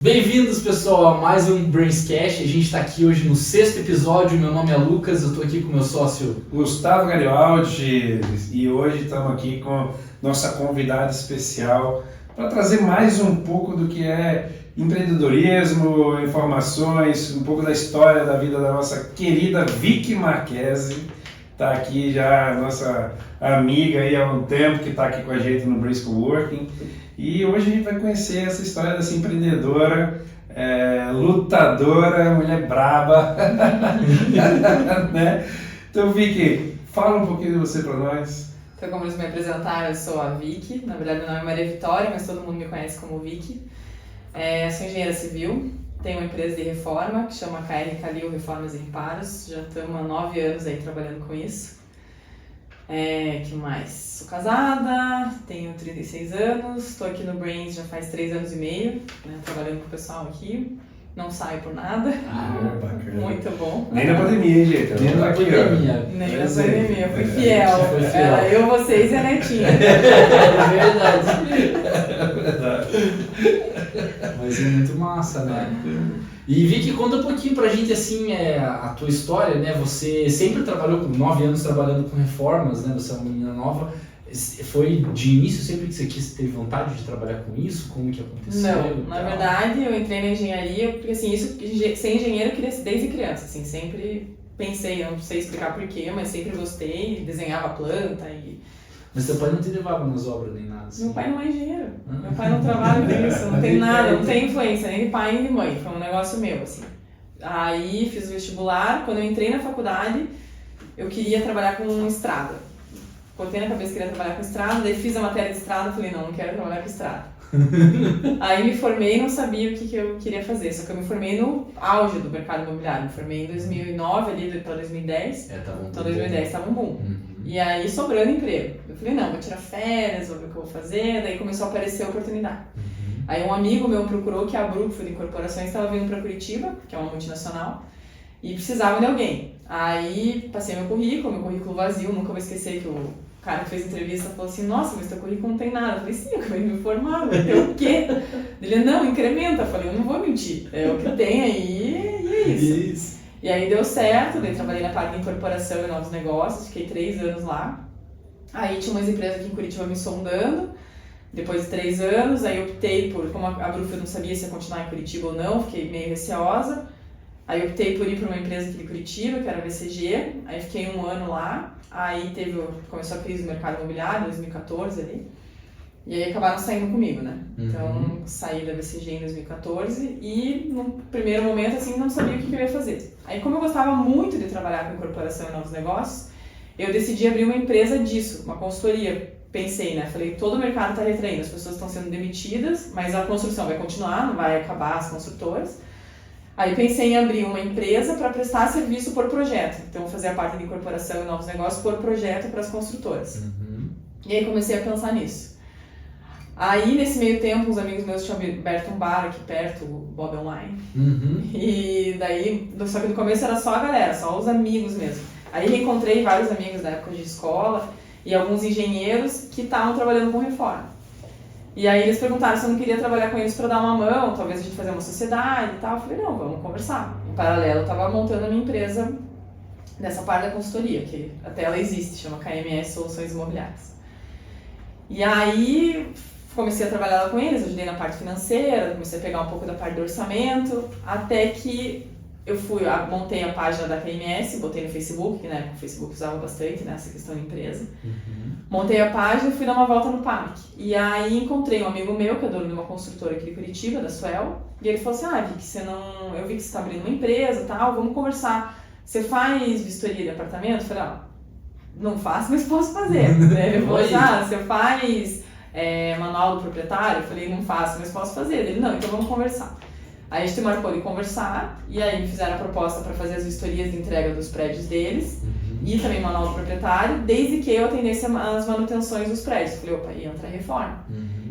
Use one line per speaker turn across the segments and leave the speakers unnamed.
Bem-vindos, pessoal, a mais um Brainscast. A gente está aqui hoje no 6º episódio. Meu nome é Lucas, eu estou aqui com meu sócio
Gustavo Garibaldi, e hoje estamos aqui com nossa convidada especial para trazer mais um pouco do que é empreendedorismo, informações, um pouco da história da vida da nossa querida Vicky Marchese. Está aqui já, nossa amiga aí há um tempo, que está aqui com a gente no Brains Coworking. E hoje a gente vai conhecer essa história dessa empreendedora, lutadora, mulher braba. Né? Então, Vicky, fala um pouquinho de você para nós.
Então, como eles me apresentaram, eu sou a Vicky. Na verdade, meu nome é Maria Vitória, mas todo mundo me conhece como Vicky. Sou engenheira civil, tenho uma empresa de reforma que chama KR Calil Reformas e Reparos. Já estamos há 9 anos aí trabalhando com isso. Que mais? Sou casada, tenho 36 anos, estou aqui no Brains já faz 3 anos e meio, né, trabalhando com o pessoal aqui. Não saio por nada.
Bacana.
Muito bom.
Nem na pandemia, hein, gente?
Nem na pandemia.
Nem na pandemia, fui fiel. Era eu, vocês e a netinha.
É verdade. Mas é muito massa, né? E Vicky, conta um pouquinho pra gente assim, a tua história, né? Você sempre trabalhou com 9 anos trabalhando com reformas, né? Você é uma menina nova. Foi de início sempre que você teve vontade de trabalhar com isso? Como que aconteceu?
Não, na verdade eu entrei na engenharia porque assim, ser engenheiro eu queria desde criança, assim, sempre pensei, eu não sei explicar porquê, mas sempre gostei, desenhava planta e...
Mas teu pai não te levava nas obras nem nada assim?
Meu pai não é engenheiro, meu pai não trabalha com isso, não tem nada, não tem influência, nem de pai nem de mãe, foi um negócio meu, assim. Aí fiz o vestibular, quando eu entrei na faculdade, eu queria trabalhar com estrada. Botei na cabeça que queria trabalhar com estrada, daí fiz a matéria de estrada, falei, não quero trabalhar com estrada. Aí me formei e não sabia o que eu queria fazer, só que eu me formei no auge do mercado imobiliário, me formei em 2009, ali para 2010, então 2010 estava um boom. E aí sobrando emprego. Eu falei, não, vou tirar férias, vou ver o que eu vou fazer, daí começou a aparecer a oportunidade. Aí um amigo meu procurou que a Brookfield Incorporações estava vindo para Curitiba, que é uma multinacional, e precisava de alguém. Aí passei meu currículo vazio, nunca vou esquecer que o cara que fez entrevista falou assim, nossa, mas teu currículo não tem nada. Eu falei, sim, eu acabei de me formar, vai ter o quê? Ele, não, incrementa. Eu falei, eu não vou mentir, é o que tem aí e é isso. E aí deu certo, daí trabalhei na parte de incorporação e novos negócios, fiquei 3 anos lá. Aí tinha umas empresas aqui em Curitiba me sondando, depois de 3 anos, aí optei por, como a Brookfield não sabia se ia continuar em Curitiba ou não, fiquei meio receosa. Aí optei por ir para uma empresa aqui de Curitiba, que era a BCG, aí fiquei 1 ano lá, aí começou a crise do mercado imobiliário, 2014 ali, e aí acabaram saindo comigo, né? Então saí da BCG em 2014 e no primeiro momento assim não sabia o que eu ia fazer. Aí como eu gostava muito de trabalhar com incorporação e novos negócios, eu decidi abrir uma empresa disso, uma consultoria. Pensei, né? Falei, todo o mercado está retraindo, as pessoas estão sendo demitidas, mas a construção vai continuar, não vai acabar as construtoras. Aí pensei em abrir uma empresa para prestar serviço por projeto. Então, fazer a parte de incorporação e novos negócios por projeto para as construtoras. E aí comecei a pensar nisso. Aí, nesse meio tempo, uns amigos meus tinham aberto um bar aqui perto, o Bob Online. E daí, só que no começo era só a galera, só os amigos mesmo. Aí reencontrei vários amigos da época de escola e alguns engenheiros que estavam trabalhando com reforma. E aí eles perguntaram se eu não queria trabalhar com eles para dar uma mão, talvez a gente fazer uma sociedade e tal. Eu falei, não, vamos conversar. Em paralelo, eu estava montando a minha empresa nessa parte da consultoria, que até ela existe, chama KMS Soluções Imobiliárias. E aí comecei a trabalhar lá com eles, ajudei na parte financeira, comecei a pegar um pouco da parte do orçamento, até que eu montei a página da KMS, botei no Facebook, né? O Facebook usava bastante nessa questão de empresa. Montei a página e fui dar uma volta no parque. E aí encontrei um amigo meu, que é dono de uma construtora aqui de Curitiba, da Suel, e ele falou assim, Vicky, eu vi que você está abrindo uma empresa e tal, vamos conversar. Você faz vistoria de apartamento? Eu falei, não faço, mas posso fazer. Ele falou assim, você faz manual do proprietário? Eu falei, não faço, mas posso fazer. Ele, não, então vamos conversar. Aí a gente marcou de conversar, e aí fizeram a proposta para fazer as vistorias de entrega dos prédios deles, e também manual do proprietário, desde que eu atendesse as manutenções dos prédios. Falei, opa, ia entrar reforma.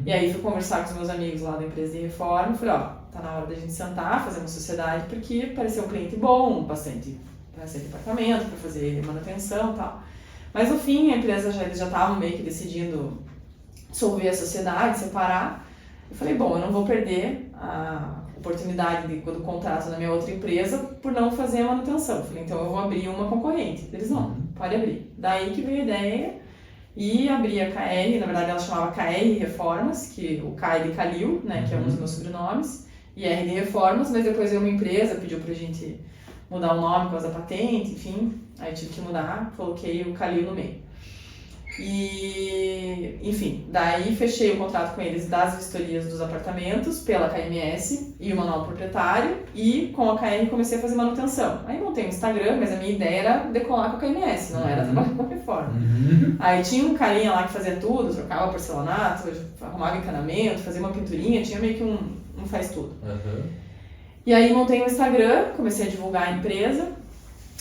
E aí fui conversar com os meus amigos lá da empresa de reforma, falei, tá na hora da gente sentar, fazer uma sociedade, porque pareceu um cliente bom, bastante apartamento para fazer manutenção e tal. Mas no fim, a empresa eles já estavam meio que decidindo dissolver a sociedade, separar. Eu falei, bom, eu não vou perder oportunidade do contrato na minha outra empresa por não fazer a manutenção. Eu falei, então eu vou abrir uma concorrente. Eles, não, pode abrir. Daí que veio a ideia e abri a KR, na verdade ela chamava KR Reformas, que o K é de Calil, né, que é um dos meus sobrenomes, e R de Reformas, mas depois veio uma empresa, pediu pra gente mudar o nome por causa da patente, enfim, aí tive que mudar, coloquei o Calil no meio. E, enfim, daí fechei o contrato com eles das vistorias dos apartamentos pela KMS e o manual proprietário, e com a KR comecei a fazer manutenção. Aí montei um Instagram, mas a minha ideia era decolar com a KMS, não era trabalhar com a reforma. Aí tinha um carinha lá que fazia tudo, trocava porcelanato, arrumava encanamento, fazia uma pinturinha, tinha meio que um faz tudo. E aí montei um Instagram, comecei a divulgar a empresa.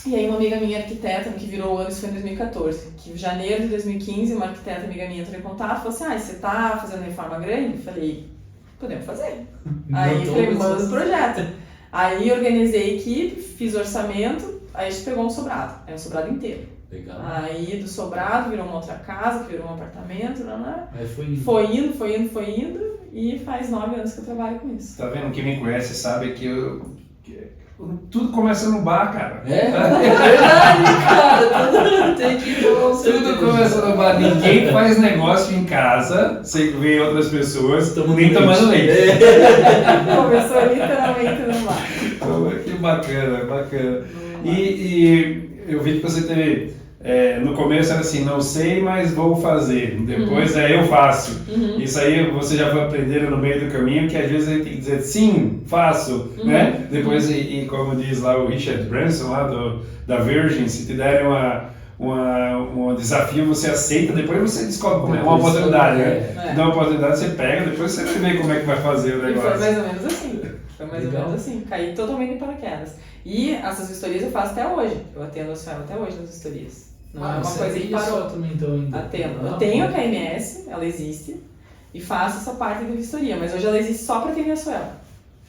E aí uma amiga minha, arquiteta, que virou o ano, isso foi em 2014, que em janeiro de 2015, uma arquiteta amiga minha entrou em contato e falou assim, você tá fazendo reforma grande? Eu falei, podemos fazer. Aí eu falei, manda o projeto. Aí organizei a equipe, fiz orçamento, aí a gente pegou um sobrado, é um sobrado inteiro.
Legal.
Aí do sobrado virou uma outra casa, que virou um apartamento,
Aí foi indo, e faz 9 anos que eu trabalho com isso.
Tá vendo? Quem me conhece sabe que tudo começa no bar, cara.
É verdade, cara. Tem que
Tudo começa no bar. Ninguém faz negócio em casa sem ver outras pessoas nem tomando leite.
Começou literalmente no bar.
Que bacana, bacana. E eu vi que você teve... no começo era assim, não sei, mas vou fazer. Depois eu faço. Isso aí você já foi aprendendo no meio do caminho, que às vezes a gente tem que dizer sim, faço, né? Depois, e como diz lá o Richard Branson, lá da Virgin, se te derem um desafio, você aceita, depois você descobre como é uma oportunidade, né? Dá uma oportunidade, você pega, depois você vai ver como é que vai fazer o negócio.
E foi mais ou menos assim. Foi mais ou menos assim. Caí totalmente em paraquedas. E essas vistorias eu faço até hoje. Eu atendo a senhora até hoje nas vistorias. Não é uma coisa que parou.
Também, então, ainda.
Atendo. Eu tenho a KMS, ela existe, e faço essa parte de vistoria, mas hoje ela existe só para quem conhece ela.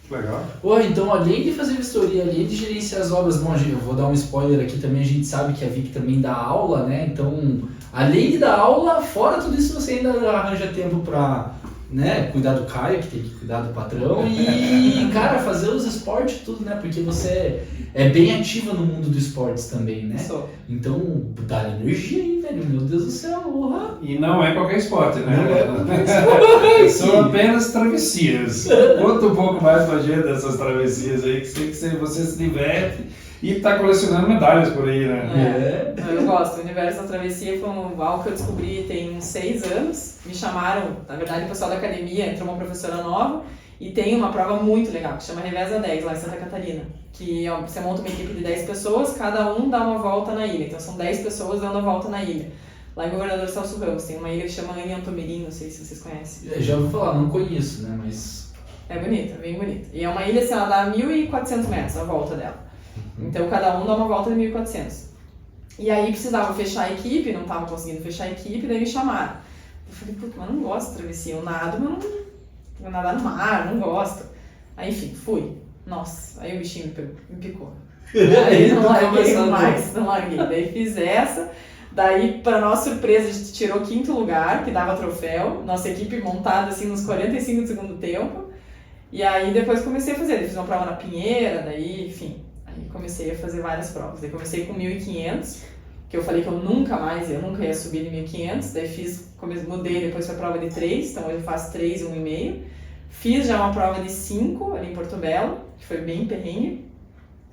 Legal.
Então, além de fazer vistoria, além de gerenciar as obras, bom, eu vou dar um spoiler aqui também, a gente sabe que a Vicky também dá aula, né? Então, além de dar aula, fora tudo isso, você ainda arranja tempo para, né, cuidar do Caio, que tem que cuidar do patrão, e, cara, fazer os esportes tudo, né? Porque você é bem ativa no mundo dos esportes também, né?
Sou.
Então, dá energia aí, velho, meu Deus do céu, porra.
E não é qualquer esporte, né?
Não é qualquer esporte.
São apenas travessias. Conta um pouco mais pra gente dessas travessias aí, que você se diverte e tá colecionando medalhas por aí, né?
Eu gosto. O universo da travessia foi algo que eu descobri tem uns 6 anos. Me chamaram, na verdade, o pessoal da academia, entrou uma professora nova e tem uma prova muito legal, que chama Reveza 10, lá em Santa Catarina. Que você monta uma equipe de 10 pessoas, cada um dá uma volta na ilha. Então são 10 pessoas dando a volta na ilha. Lá em Governador Celso Ramos tem uma ilha que chama Anhantomirim, não sei se vocês conhecem.
Já ouvi falar, não conheço, né, mas...
É bonita, bem bonita. E é uma ilha, assim, ela dá 1.400 metros a volta dela. Então cada um dá uma volta de 1.400. E aí precisava fechar a equipe, não estava conseguindo fechar a equipe, daí me chamaram. Eu falei, puta, mas não gosto de travessia, eu nado, mas não vou nadar no mar, não gosto. Aí enfim, fui. Nossa, aí o bichinho me picou. Aí não larguei mais, não larguei. Daí fiz essa. Daí, para nossa surpresa, a gente tirou 5º lugar, que dava troféu. Nossa equipe montada assim nos 45 do segundo tempo. E aí depois comecei a fazer. Daí fiz uma prova na Pinheira, daí, enfim. Aí comecei a fazer várias provas. Daí comecei com 1.500, que eu falei que eu nunca ia subir de 1.500. Daí mudei depois para a prova de 3, então hoje eu faço 3 e 1,5. Fiz já uma prova de 5 ali em Porto Belo, que foi bem perrengue,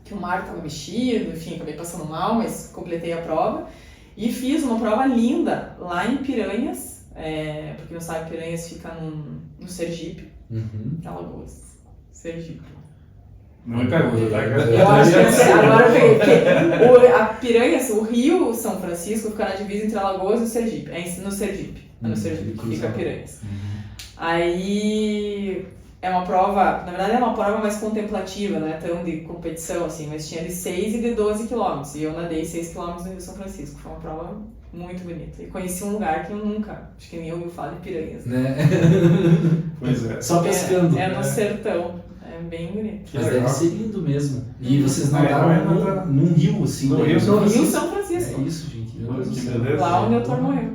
que o mar estava mexido, enfim, acabei passando mal, mas completei a prova. E fiz uma prova linda lá em Piranhas, porque não sabe, Piranhas fica no Sergipe, Alagoas, Sergipe.
Não me pergunta, tá?
Eu acho que agora eu peguei, porque a Piranhas, o Rio São Francisco fica na divisa entre Alagoas e o Sergipe, no Sergipe que fica Piranhas. Aí é uma prova, na verdade é uma prova mais contemplativa, não é tão de competição assim, mas tinha de 6 e de 12 quilômetros, e eu nadei 6 quilômetros no Rio São Francisco, foi uma prova muito bonita, e conheci um lugar que eu nunca, acho que nem ouviu falar de Piranhas.
Né?
Pois é.
Só pescando.
É no sertão, é bem bonito.
Mas deve ser lindo mesmo. E vocês nadaram num rio, assim.
No
né?
Rio
No Rio São Francisco.
É isso, gente. Meu Deus do céu.
beleza.
Lá onde o autor morreu.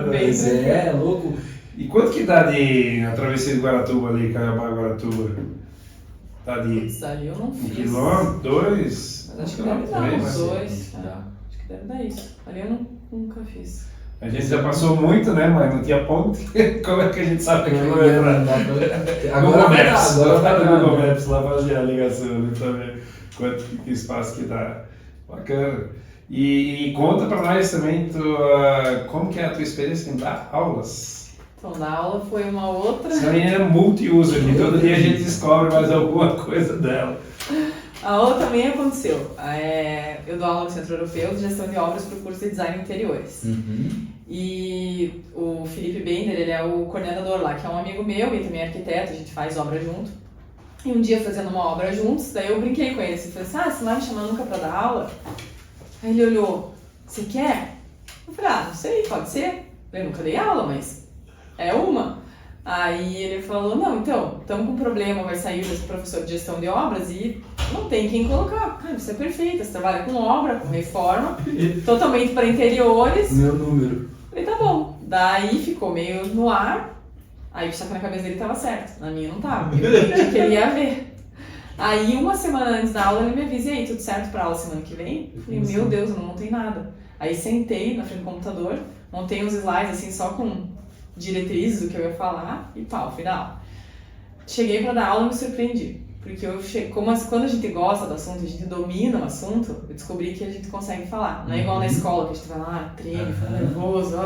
Mas é louco.
E quanto que dá de a travessia de Guaratuba ali, Caiabá-Guaratuba? Dá de
Putz, ali eu não
1
fiz.
quilômetro, 2?
Mas acho que deve dar
Três,
uns
mas-
2.
Dá.
Acho que deve dar isso. Ali eu nunca fiz.
A gente já passou muito, né, mas não tinha ponte. Como é que a gente sabe que não vai entrar?
Agora vai dar, agora vai
no
dar.
Google Maps lá fazer a ligação, né, pra ver quanto que espaço que dá. Bacana. E conta pra nós também como que é a tua experiência em dar aulas.
Então, da aula foi uma outra.
Essa menina é multiuso aqui, todo dia a gente descobre mais alguma coisa dela.
A aula também aconteceu. Eu dou aula no Centro Europeu de Gestão de Obras para o curso de Design de Interiores.
Uhum.
E o Felipe Bender, ele é o coordenador lá, que é um amigo meu e também é arquiteto, a gente faz obra junto. E um dia fazendo uma obra juntos, daí eu brinquei com ele, assim, falei assim, você não vai me chamar nunca pra dar aula? Aí ele olhou, você quer? Eu falei, não sei, pode ser. Eu nunca dei aula, mas é uma. Aí ele falou, não, então, estamos com um problema, vai sair esse professor de gestão de obras e não tem quem colocar. Cara, você é perfeita, você trabalha com obra, com reforma, totalmente para interiores.
Meu número.
Falei, tá bom. Daí ficou meio no ar, aí só que na cabeça dele tava certo, na minha não tava, eu entendi que ele ia ver. Aí uma semana antes da aula ele me avisa, e aí, tudo certo pra aula semana que vem? Eu falei, meu Deus, eu não montei nada. Aí sentei na frente do computador, montei uns slides assim só com diretrizes do que eu ia falar e pau, fui dar aula. Cheguei pra dar aula e me surpreendi. Porque quando a gente gosta do assunto, a gente domina o assunto, eu descobri que a gente consegue falar. Não é igual na escola, que a gente vai lá, treme, fica nervoso.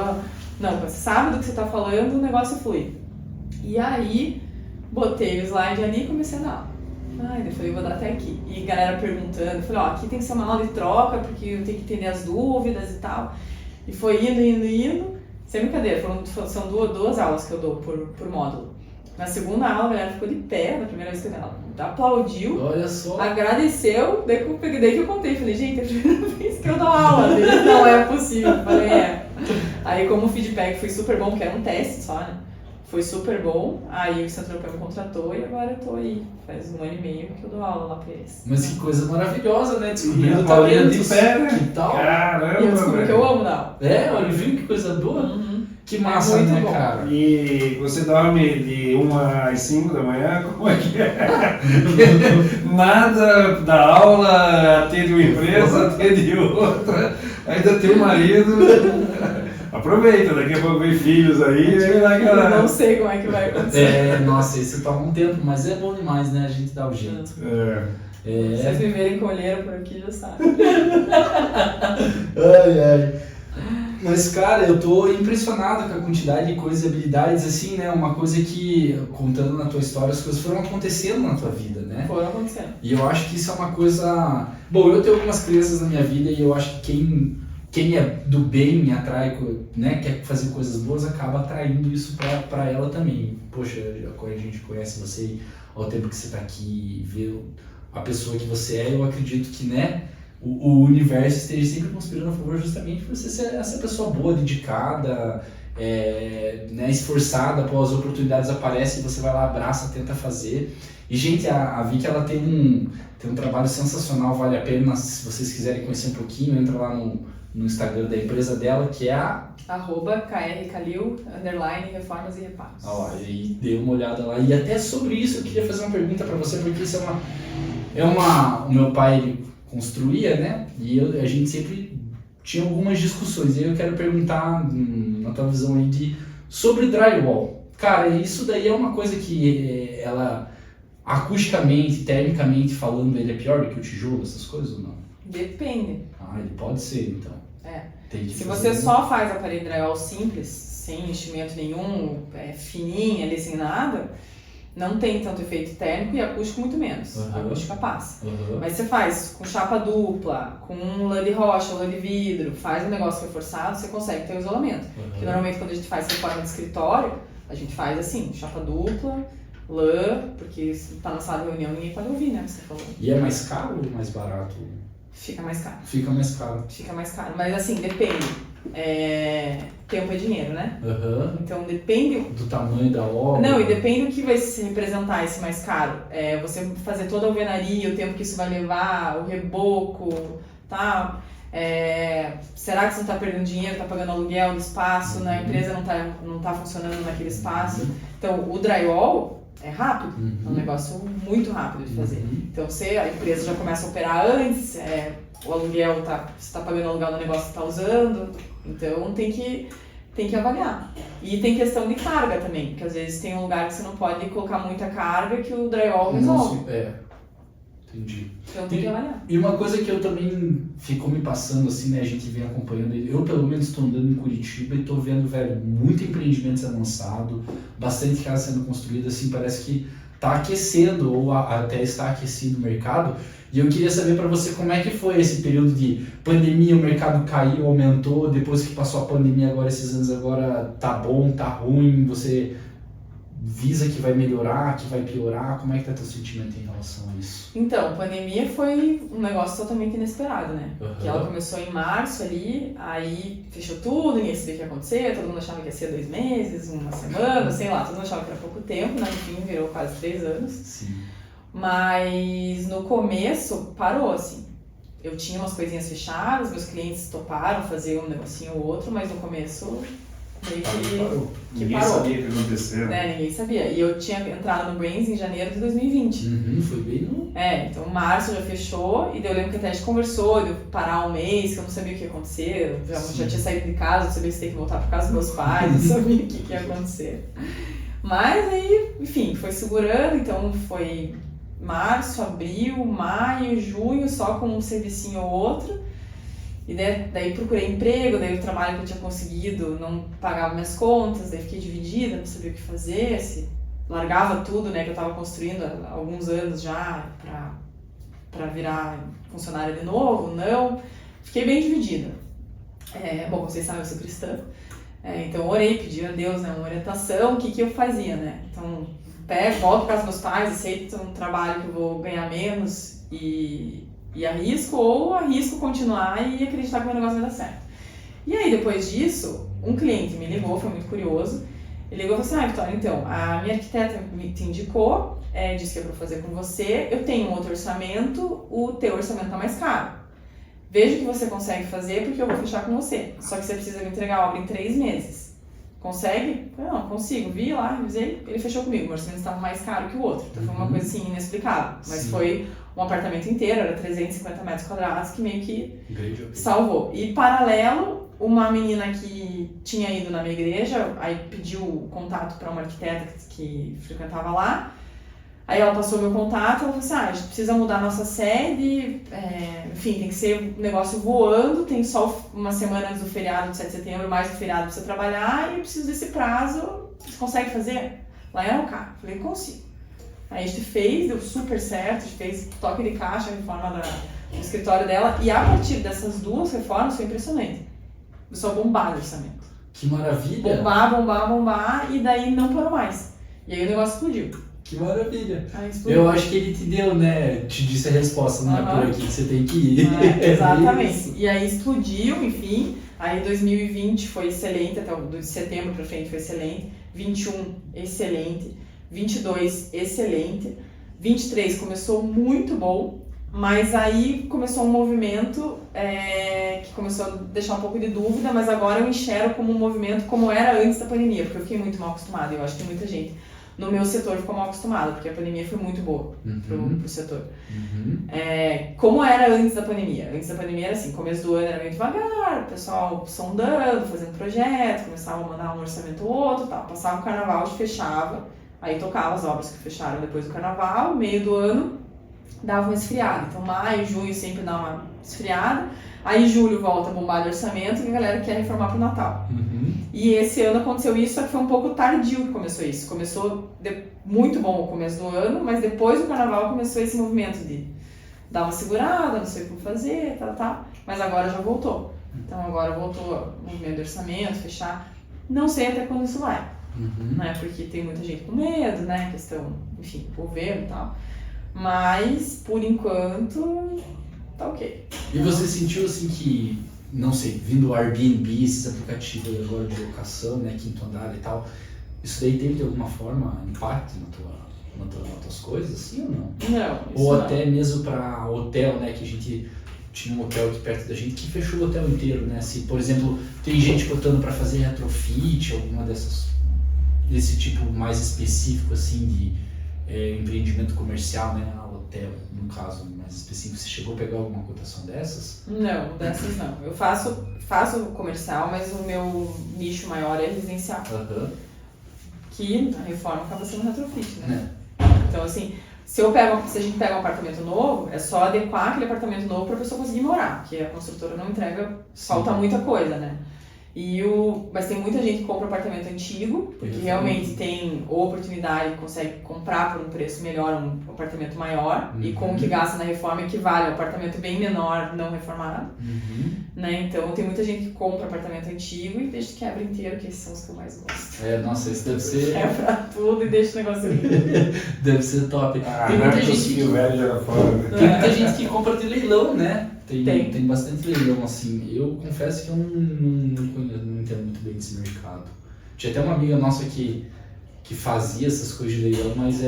Não, quando você sabe do que você tá falando, o negócio flui. E aí, botei o slide ali e comecei a dar aula. Daí eu falei, vou dar até aqui. E a galera perguntando, eu falei, aqui tem que ser uma aula de troca, porque eu tenho que entender as dúvidas e tal. E foi indo. Sem brincadeira, são duas aulas que eu dou por módulo. Na segunda aula, a galera ficou de pé, na primeira vez que eu dei aula, aplaudiu,
Olha só.
agradeceu, daí que eu contei, falei, gente, é a primeira vez que eu dou aula, eles, não é possível, falei, Aí como o feedback foi super bom, porque era um teste só, né, foi super bom, aí o Centro Europeu me contratou e agora eu tô aí, faz 1 ano e meio que eu dou aula lá pra eles.
Mas que coisa maravilhosa, né?
E
Descobrindo
a
o
Paulinha
talento.
de pé, né?
Que tal?
Caramba,
E eu descobri que
velho.
eu amo dar aula.
Olha, viu que coisa boa? Que massa,
muito
né,
bom.
cara?
E você dorme de 1 às 5 da manhã? Como é que é? Nada da aula, atende uma empresa, atende outra, ainda tem um marido. Aproveita, daqui a pouco vem filhos aí vai
Eu não
cara.
sei como é que vai acontecer.
Nossa, isso toma um tempo, mas é bom demais, né? A gente dá o jeito.
Se vocês me verem colheira por aqui, já sabem.
Ai. Mas, cara, eu tô impressionado com a quantidade de coisas e habilidades, assim, né? Uma coisa que, contando na tua história, as coisas foram acontecendo na tua vida, né?
Foram acontecendo.
E eu acho que isso é uma coisa... Bom, eu tenho algumas crenças na minha vida e eu acho que quem é do bem me atrai, né? Quer fazer coisas boas, acaba atraindo isso pra ela também. Poxa, quando a gente conhece você, ao tempo que você tá aqui, vê a pessoa que você é, eu acredito que, né? O universo esteja sempre conspirando a favor justamente por você ser essa pessoa boa, dedicada, né, esforçada, as oportunidades aparecem, você vai lá, abraça, tenta fazer. E, gente, a Vicky, ela tem um trabalho sensacional, vale a pena, se vocês quiserem conhecer um pouquinho, entra lá no Instagram da empresa dela, que é a...
@krcalil, _reformas e reparos.
E dê uma olhada lá. E até sobre isso eu queria fazer uma pergunta para você, porque isso o meu pai, ele construía, né? E a gente sempre tinha algumas discussões. E aí eu quero perguntar, na tua visão aí, sobre drywall. Cara, isso daí é uma coisa que ela, acusticamente, termicamente falando, ele é pior do que o tijolo, essas coisas ou não?
Depende.
Ele pode ser, então. Tem que
Se
fazer
você só faz a parede drywall simples, sem enchimento nenhum, fininha ali, sem nada, não tem tanto efeito térmico e acústico muito menos. A acústica passa. Mas você faz com chapa dupla, com lã de rocha, lã de vidro, faz um negócio reforçado, você consegue ter o isolamento. Porque normalmente quando a gente faz reforma de escritório, a gente faz assim, chapa dupla, lã, porque se tá na sala de reunião ninguém pode ouvir, né? Você falou.
E é mais caro ou mais barato?
Fica mais caro.
Fica mais caro.
Fica mais caro. Mas assim, depende. Tempo é dinheiro, né? Então depende.
Do tamanho da obra.
Não, e depende do que vai se representar esse mais caro. Você fazer toda a alvenaria, o tempo que isso vai levar, o reboco, tá? Será que você não está perdendo dinheiro, está pagando aluguel do espaço, né? A empresa não tá funcionando naquele espaço. Então, o drywall é rápido, é um negócio muito rápido de fazer. Então, a empresa já começa a operar antes, o aluguel, você está pagando aluguel do negócio que está usando, então tem que avaliar. E tem questão de carga também, porque às vezes tem um lugar que você não pode colocar muita carga que o drywall resolve.
Entendi.
Então tem que avaliar.
E uma coisa que eu também ficou me passando, assim, né, a gente vem acompanhando, eu pelo menos estou andando em Curitiba e estou vendo, velho, muito empreendimento sendo lançado, bastante casa sendo construída, assim, parece que está aquecendo ou até está aquecido o mercado. E eu queria saber para você como é que foi esse período de pandemia, o mercado caiu, aumentou, depois que passou a pandemia agora, esses anos agora, tá bom, tá ruim, você visa que vai melhorar, que vai piorar, como é que tá teu sentimento em relação a isso?
Então, a pandemia foi um negócio totalmente inesperado, né? Que ela começou em março ali, aí fechou tudo, ninguém sabia o que ia acontecer, todo mundo achava que ia ser 2 meses, uma semana, sei lá, todo mundo achava que era pouco tempo, né? Enfim, virou quase 3 anos.
Sim.
Mas no começo parou, assim. Eu tinha umas coisinhas fechadas, meus clientes toparam fazer um negocinho ou outro, mas no começo meio que parou.
Ninguém sabia o que aconteceu.
Ninguém sabia. E eu tinha entrado no Brains em janeiro de 2020.
Foi bem no...
Então março já fechou, e daí eu lembro que até a gente conversou, de eu parar um mês, que eu não sabia o que ia acontecer, eu já tinha saído de casa, não sabia se ia ter que voltar para casa dos meus pais, não sabia o que ia acontecer. Mas aí, enfim, foi segurando, então foi março, abril, maio, junho, só com um servicinho ou outro. E daí procurei emprego, daí o trabalho que eu tinha conseguido não pagava minhas contas, daí fiquei dividida, não sabia o que fazer, se largava tudo, né, que eu estava construindo há alguns anos já para virar funcionária de novo, não. Fiquei bem dividida. Bom, vocês sabem, eu sou cristã, então orei, pedi a Deus, né, uma orientação, o que eu fazia, né. Então, volto para casa dos meus pais, aceito um trabalho que eu vou ganhar menos e arrisco, ou arrisco continuar e acreditar que o meu negócio vai dar certo. E aí, depois disso, um cliente me ligou, foi muito curioso. Ele ligou e falou assim: Vitória, então, a minha arquiteta te indicou, disse que é para fazer com você, eu tenho um outro orçamento, o teu orçamento tá mais caro. Veja o que você consegue fazer, porque eu vou fechar com você. Só que você precisa me entregar a obra em 3 meses. Consegue? Eu não, consigo. Vi lá, revisei, ele fechou comigo. O orçamento estava mais caro que o outro. Então foi uma coisa assim, inexplicável. Mas foi um apartamento inteiro, era 350 metros quadrados, que meio que salvou. E paralelo, uma menina que tinha ido na minha igreja, aí pediu o contato para uma arquiteta que frequentava lá. Aí ela passou meu contato, ela falou assim: a gente precisa mudar a nossa sede, enfim, tem que ser um negócio voando, tem só uma semana antes do feriado de 7 de setembro, mais do feriado pra você trabalhar, e eu preciso desse prazo, você consegue fazer? Lá era o cara, falei, consigo. Aí a gente fez, deu super certo, a gente fez toque de caixa, a reforma do escritório dela, e a partir dessas 2 reformas foi impressionante. O pessoal bombava o orçamento.
Que maravilha!
Bombar, e daí não parou mais. E aí o negócio explodiu.
Que maravilha! Eu acho que ele te deu, né? Te disse a resposta, não é por aqui que você tem que ir.
Exatamente. E aí explodiu, enfim. Aí 2020 foi excelente, até de setembro pra frente foi excelente. 21, excelente. 22, excelente. 23 começou muito bom, mas aí começou um movimento que começou a deixar um pouco de dúvida, mas agora eu enxergo como um movimento como era antes da pandemia, porque eu fiquei muito mal acostumada. Eu acho que muita gente no meu setor ficou mal acostumado, porque a pandemia foi muito boa pro setor. Como era antes da pandemia? Antes da pandemia era assim, começo do ano era meio devagar, o pessoal sondando, fazendo projeto, começava a mandar um orçamento ou outro, tal. Passava o carnaval, a gente fechava, aí tocava as obras que fecharam depois do carnaval, meio do ano dava uma esfriada. Então maio, junho sempre dá uma esfriada, aí julho volta a bombar de orçamento e a galera quer reformar pro Natal. E esse ano aconteceu isso, só que foi um pouco tardio que começou isso. Começou muito bom o começo do ano, mas depois do carnaval começou esse movimento de dar uma segurada, não sei o que fazer, tal. Mas agora já voltou. Então agora voltou o movimento de orçamento, fechar. Não sei até quando isso vai, né? Porque tem muita gente com medo, né? Questão, enfim, governo e tal. Mas, por enquanto, tá ok.
E você sentiu assim que, não sei, vindo o Airbnb, esses aplicativos agora de locação, né, quinto andar e tal, isso daí teve de alguma forma impacto nas tuas coisas, sim ou não?
Não.
Ou até mesmo para hotel, né, que a gente tinha um hotel aqui perto da gente que fechou o hotel inteiro, né? Se, por exemplo, tem gente botando para fazer retrofit, alguma desse tipo mais específico, assim, de empreendimento comercial, né? Hotel, no caso mais específico. Você chegou a pegar alguma cotação dessas?
Não, dessas não. Eu faço comercial, mas o meu nicho maior é residencial. Que a reforma acaba sendo retrofit, né? Então, assim, se a gente pega um apartamento novo, é só adequar aquele apartamento novo para a pessoa conseguir morar, porque a construtora não entrega, falta muita coisa, né? Mas tem muita gente que compra apartamento antigo, porque realmente tem oportunidade, consegue comprar por um preço melhor, um apartamento maior, e com o que gasta na reforma equivale a um apartamento bem menor, não reformado. Né? Então tem muita gente que compra apartamento antigo e deixa quebra inteiro, que esses são os que eu mais gosto.
Nossa, isso deve ser...
Quebra tudo e deixa o negócio ali.
Deve ser top. Tem muita gente que...
velho joga fora.
Tem muita gente que compra de leilão, né? Tem bastante leilão, assim. Eu confesso que eu não entendo muito bem desse mercado. Tinha até uma amiga nossa que fazia essas coisas de leilão, mas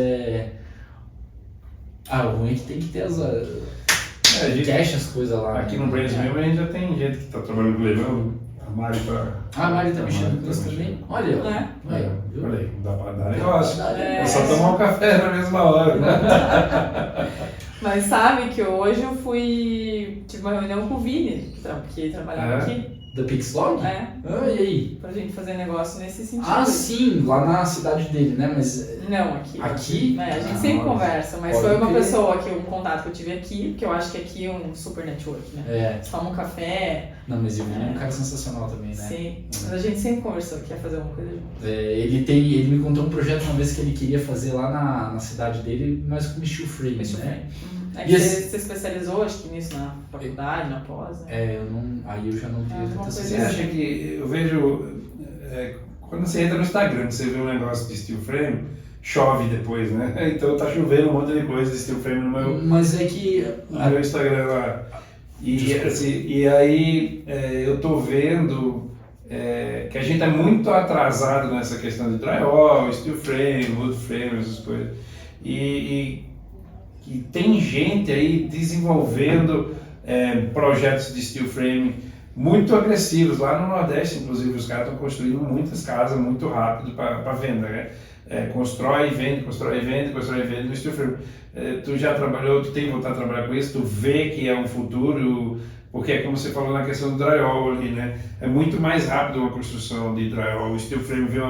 o ruim é que tem que ter cash as coisas lá.
Aqui no Brasil mesmo a gente já tem gente que está trabalhando com leilão. A Mari
a Mari tá mexendo com isso também? Olha,
olha aí, não dá para dar negócio. É só
É.
tomar um café na mesma hora.
Mas sabe que hoje eu tive uma reunião com o Vini, que trabalhava aqui.
Da Pixlog?
É.
E aí?
Pra gente fazer negócio nesse sentido.
Sim, lá na cidade dele, né? Mas...
Não, aqui.
Aqui?
A gente sempre conversa, mas foi uma pessoa um contato que eu tive aqui, porque eu acho que aqui é um super network, né? Você toma um café.
Não, mas ele é um cara sensacional também, né?
Sim, mas a gente sempre conversou que ia fazer uma coisa junto.
Ele me contou um projeto uma vez que ele queria fazer lá na cidade dele, mas com steel frame, né?
Você especializou, acho que nisso na faculdade, na pós, né?
Aí eu já não tenho tanta
Você acha que, eu vejo, quando você entra no Instagram, você vê um negócio de steel frame, chove depois, né? Então tá chovendo um monte de coisa de steel frame no meu,
mas é que
no meu Instagram lá. E aí eu tô vendo que a gente é muito atrasado nessa questão de drywall, steel frame, wood frame, essas coisas. E tem gente aí desenvolvendo projetos de steel frame muito agressivos. Lá no Nordeste, inclusive, os caras estão construindo muitas casas muito rápido para venda, né? Constrói e vende, constrói e vende, constrói e vende no steel frame. Tu já trabalhou, tu tem vontade de trabalhar com isso, tu vê que é um futuro, porque é como você falou na questão do drywall ali, né? É muito mais rápido uma construção de drywall. O steel frame vê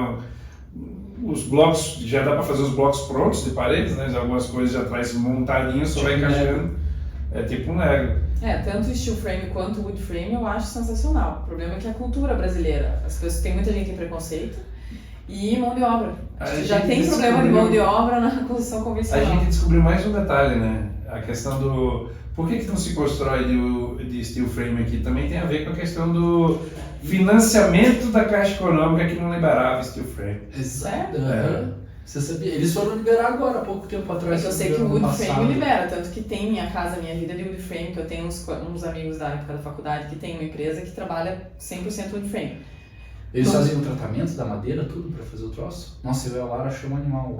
os blocos, já dá para fazer os blocos prontos de paredes, né? Algumas coisas já traz montadinhas, só vai encaixando. É tipo um Lego.
Tanto o steel frame quanto o wood frame eu acho sensacional. O problema é que a cultura brasileira, as pessoas, tem muita gente que tem preconceito e mão de obra. Já tem problema de mão de obra na construção convencional.
A gente descobriu mais um detalhe, né? A questão do... Por que não se constrói de steel frame aqui? Também tem a ver com a questão do financiamento da Caixa Econômica que não liberava steel frame.
Exato. Você sabia? Eles foram liberar agora, há pouco tempo atrás.
Eu sei que o wood frame libera, tanto que tem Minha Casa Minha Vida de wood frame, que eu tenho uns amigos da época da faculdade que tem uma empresa que trabalha 100% wood frame.
Eles fazem o tratamento da madeira, tudo, pra fazer o troço? Nossa, eu e a Lara achou um animal.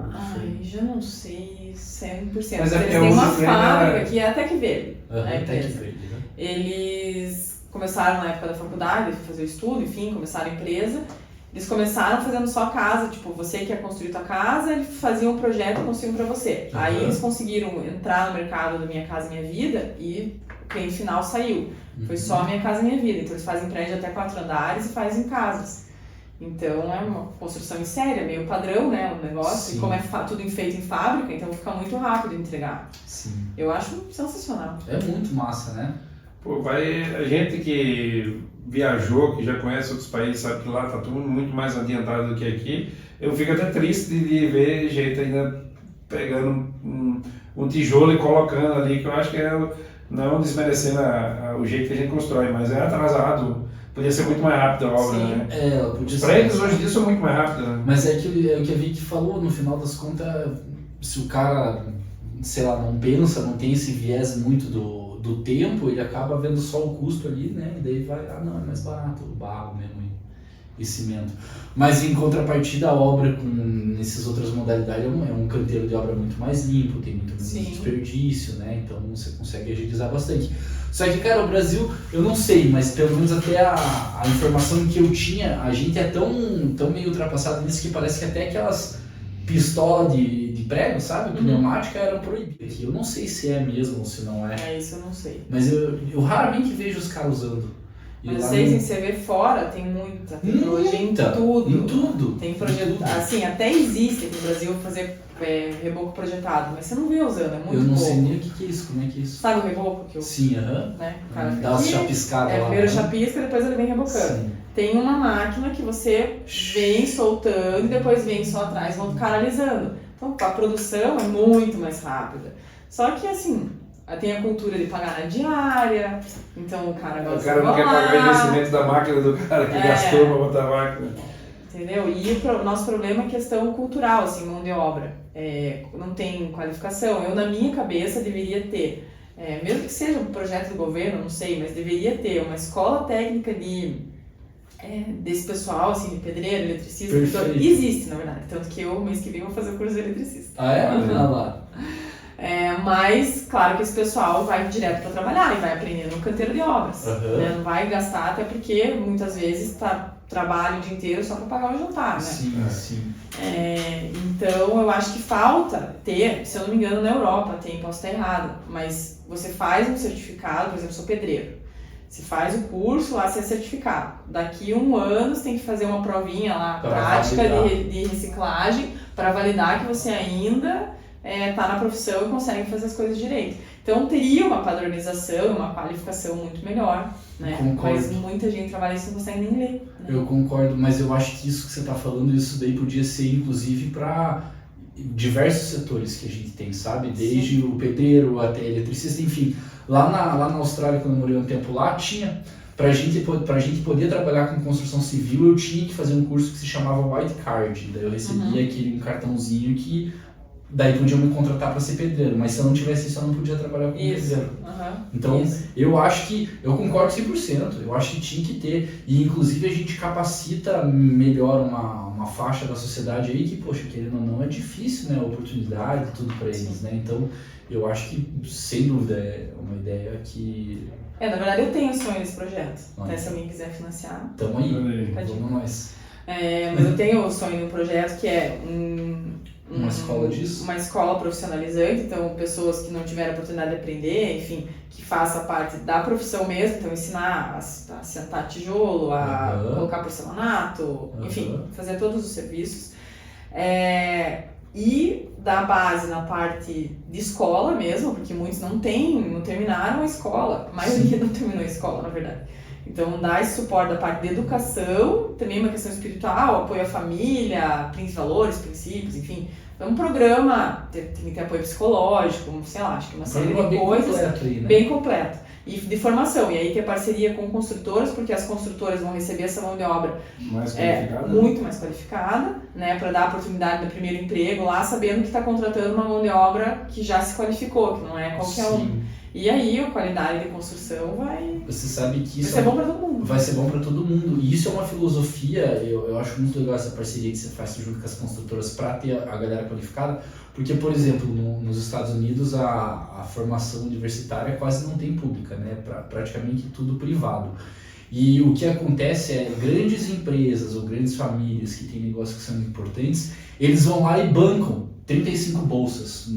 Já não sei 100%.
Mas
eles têm uma fábrica que é a Tec Verde.
Tec Verde, né?
Eles começaram na época da faculdade, fazer o estudo, enfim, começaram a empresa. Eles começaram fazendo só casa, tipo, você quer construir tua casa, eles faziam um projeto e construíam pra você. Aí eles conseguiram entrar no mercado do Minha Casa Minha Vida e o cliente final saiu. Foi só Minha Casa Minha Vida. Então eles fazem prédio até 4 andares e fazem casas. Então é uma construção em série, meio padrão, né, o negócio. Sim. E como é tudo feito em fábrica, então fica muito rápido de entregar.
Sim.
Eu acho sensacional.
É muito massa, né?
Pô, a gente que viajou, que já conhece outros países, sabe que lá tá tudo muito mais adiantado do que aqui. Eu fico até triste de ver gente ainda pegando um tijolo e colocando ali, que eu acho que não desmerecendo o jeito que a gente constrói, mas é atrasado. Podia ser muito mais rápido a obra, né?
Os
prédios hoje em dia são muito mais rápidos, né?
Mas é o que a Vicky falou, no final das contas, se o cara, sei lá, não pensa, não tem esse viés muito do tempo, ele acaba vendo só o custo ali, né? E daí vai, não, é mais barato o barro mesmo. e cimento. Mas em contrapartida, a obra nessas outras modalidades é um canteiro de obra muito mais limpo, tem muito menos desperdício, né? Então você consegue agilizar bastante. Só que, cara, o Brasil, eu não sei, mas pelo menos até a informação que eu tinha, a gente é tão meio ultrapassado nisso que parece que até aquelas pistolas de prego, sabe? Pneumática eram proibidas aqui. Eu não sei se é mesmo ou se não é.
É, isso eu não sei.
Mas eu raramente vejo os caras usando.
Mas você vê fora, tem muita tecnologia em tudo.
Em tudo.
Tem projeto, assim, até existe aqui no Brasil fazer reboco projetado, mas você não vê usando, é muito pouco.
Eu não sei nem o que é isso, como é que é isso?
Sabe o reboco que eu...
Sim,
né? O cara
dá umas chapiscadas lá.
Primeiro chapisca, depois ele vem rebocando.
Sim.
Tem uma máquina que você vem soltando e depois vem só atrás, vão ficar alisando. Então a produção é muito mais rápida. Só que assim, tem a cultura de pagar na diária, então o cara gosta de
O cara não quer pagar o investimento da máquina do cara que gastou pra botar a máquina.
Entendeu? E o nosso problema é questão cultural, assim, mão de obra. Não tem qualificação. Eu, na minha cabeça, deveria ter, mesmo que seja um projeto do governo, não sei, mas deveria ter uma escola técnica desse pessoal, assim, de pedreiro, eletricista. Existe, na verdade. Tanto que eu, mês que vem, vou fazer o curso de eletricista.
Ah, é? Olha lá.
Mas, claro que esse pessoal vai direto para trabalhar e vai aprendendo no canteiro de obras. Né? Não vai gastar, até porque muitas vezes trabalha o dia inteiro só para pagar o jantar, né?
Sim.
Então, eu acho que falta ter, se eu não me engano, na Europa posso estar errado, mas você faz um certificado, por exemplo, eu sou pedreiro. Você faz o curso, lá você é certificado. Daqui 1 ano você tem que fazer uma provinha lá, prática de reciclagem, para validar que você ainda está na profissão e consegue fazer as coisas direito. Então teria uma padronização, uma qualificação muito melhor, né?
Concordo.
Mas muita gente trabalha isso e não consegue nem ler. Né?
Eu concordo, mas eu acho que isso que você está falando, isso daí podia ser inclusive para diversos setores que a gente tem, sabe? Desde o pedreiro até eletricista, enfim. Lá na Austrália, quando eu morei um tempo lá, tinha... Pra gente poder trabalhar com construção civil, eu tinha que fazer um curso que se chamava White Card. Daí eu recebia aquele cartãozinho que... Daí podiam me contratar para ser pedreiro, mas se eu não tivesse isso, eu não podia trabalhar como pedreiro. Então, eu acho que, eu concordo 100%, eu acho que tinha que ter, e inclusive a gente capacita melhor uma faixa da sociedade aí que, poxa, querendo ou não, é difícil, né, a oportunidade e tudo para eles, né, então eu acho que, sem dúvida, é uma ideia que...
na verdade eu tenho sonho nesse projeto, até se alguém quiser financiar.
Tamo aí, vamos nós.
Mas eu tenho o sonho num projeto que é
uma escola disso?
Uma escola profissionalizante, então pessoas que não tiveram a oportunidade de aprender, enfim, que faça parte da profissão mesmo, então ensinar a sentar tijolo, a colocar porcelanato, enfim, fazer todos os serviços. E dar base na parte de escola mesmo, porque muitos não terminaram a escola, a maioria não terminou a escola, na verdade. Então, dar esse suporte da parte de educação, também uma questão espiritual, apoio à família, valores, princípios, enfim. Então, um programa, tem que ter apoio psicológico, sei lá, acho que uma série de coisas bem completo. E de formação, e aí ter parceria com construtoras, porque as construtoras vão receber essa mão de obra muito mais qualificada, né, para dar a oportunidade do primeiro emprego lá, sabendo que está contratando uma mão de obra que já se qualificou, que não é qualquer um. E aí a qualidade de construção vai...
Você sabe que isso
vai ser bom para todo mundo.
Vai ser bom para todo mundo. E isso é uma filosofia, eu acho muito legal essa parceria que você faz junto com as construtoras para ter a galera qualificada. Porque, por exemplo, nos Estados Unidos a formação universitária quase não tem pública, né? Praticamente tudo privado. E o que acontece é grandes empresas ou grandes famílias que têm negócios que são importantes, eles vão lá e bancam 35 bolsas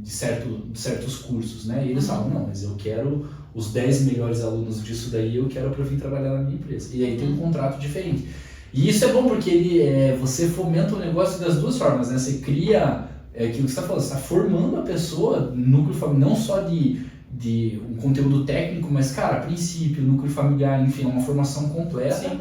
de certos cursos, né? E eles falam, não, mas eu quero os 10 melhores alunos disso daí, eu quero para vir trabalhar na minha empresa. E aí tem um contrato diferente. E isso é bom porque você fomenta o negócio das duas formas, né? Você cria aquilo que você está falando, você está formando a pessoa, núcleo familiar, não só de um conteúdo técnico, mas, cara, princípio, núcleo familiar, enfim, uma formação completa. Sim.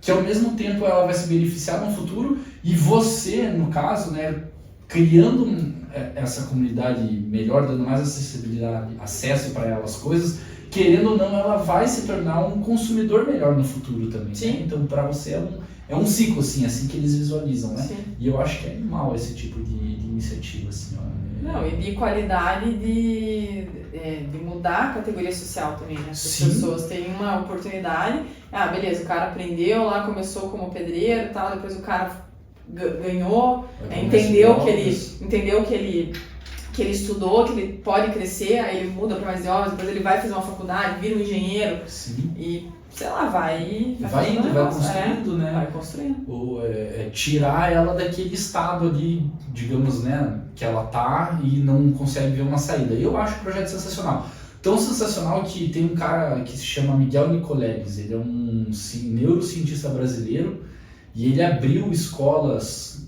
Que ao mesmo tempo ela vai se beneficiar no futuro e você, no caso, né, criando essa comunidade melhor, dando mais acessibilidade, acesso para ela, as coisas, querendo ou não, ela vai se tornar um consumidor melhor no futuro também.
Sim.
Né? Então, para você é um ciclo, assim que eles visualizam, né?
Sim.
E eu acho que é animal esse tipo de iniciativa, assim, ó.
Não, e de qualidade de mudar a categoria social também, né? As
Sim.
pessoas têm uma oportunidade, beleza, o cara aprendeu lá, começou como pedreiro e tal, depois o cara ganhou, entendeu que ele estudou, que ele pode crescer, aí ele muda para mais de obras, depois ele vai fazer uma faculdade, vira um engenheiro.
Sim.
E, sei lá, vai
indo, vai construindo, né?
Vai construindo.
Ou tirar ela daquele estado ali, digamos, né, que ela tá e não consegue ver uma saída. E eu acho o projeto sensacional. Tão sensacional que tem um cara que se chama Miguel Nicoleles, ele é um neurocientista brasileiro e ele abriu escolas,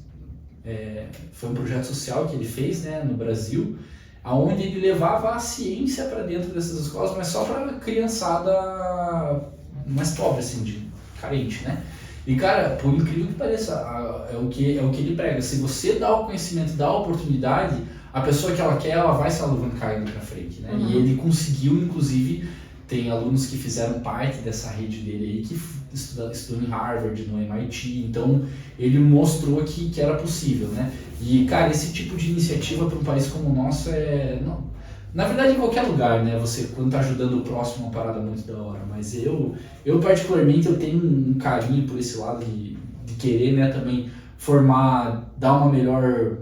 foi um projeto social que ele fez, né, no Brasil, onde ele levava a ciência para dentro dessas escolas, mas só para criançada mais pobre, assim, carente, né? E, cara, por incrível que pareça, é o que ele prega. Se você dá o conhecimento, dá a oportunidade, a pessoa que ela quer, ela vai se alavancar indo pra frente, né?
Uhum.
E ele conseguiu, inclusive, tem alunos que fizeram parte dessa rede dele aí, que estudou em Harvard, no MIT, então ele mostrou que era possível, né? E, cara, esse tipo de iniciativa para um país como o nosso na verdade, em qualquer lugar, né? Você, quando tá ajudando o próximo, é uma parada muito da hora. Mas eu particularmente, eu tenho um carinho por esse lado de querer, né, também formar, dar uma melhor